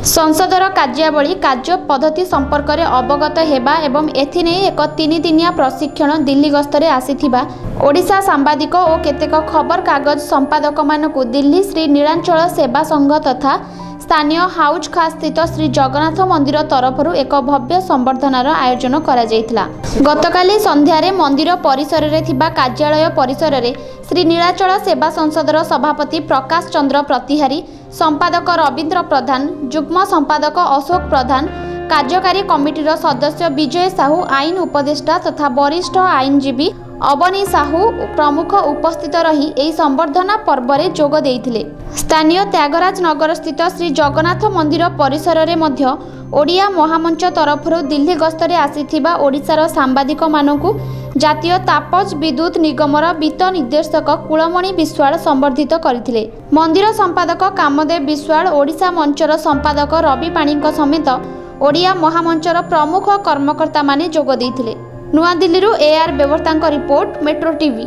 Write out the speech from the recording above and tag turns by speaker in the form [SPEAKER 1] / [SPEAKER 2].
[SPEAKER 1] संसदर कार्यावली कार्य पद्धति संपर्क में अवगत हेबा एवं एथिने एक 3 दिनिया प्रशिक्षण दिल्ली गस्तरे आसीथिबा ओडिशा सांबादिक और केतेक खबर कागज संपादक मानकु दिल्ली श्री नीलांचल सेवा संघ तथा स्थानीय हाउस खास स्थित श्री जगन्नाथ मंदिर तरफरु एक भव्य संबर्धनार आयोजन करा जायतिला। गतकाली संध्यारे मंदिर परिसर रे थिबा कार्यालय परिसर रे श्री नीलांचल सेवा संसदर सभापति प्रकाश चंद्र प्रतिहारी, संपादक रवींद्र प्रधान, युग्म संपादक अशोक प्रधान, कार्यकारी कमिटीर सदस्य विजय साहू, आईन उपदेष्टा तथा वरिष्ठ आईनजीवी अवनी साहू प्रमुख उपस्थित रही एही संबर्धना पर्व रे जोग देइथिले। स्थानीय त्यागराज नगर स्थित श्री जगन्नाथ मंदिर परिसर रे मध्य ओडिया महामंच तरफरु दिल्ली गस्तरे आसीथिबा ओडिशार सांबादिक मानकु जातीय तापज विद्युत निगमर वित्त निर्देशक कुलमणि विश्वाल संबर्धित करथिले। मंदिर संपादक कामदेव विश्वाल, ओडिशा मंचर संपादक रवि पाणीक समेत ओडिया महामंचर प्रमुख कर्मकर्ता माने जोग देइथिले। नुआ दिल्ली AR बेवर्तांक रिपोर्ट, मेट्रो टीवी।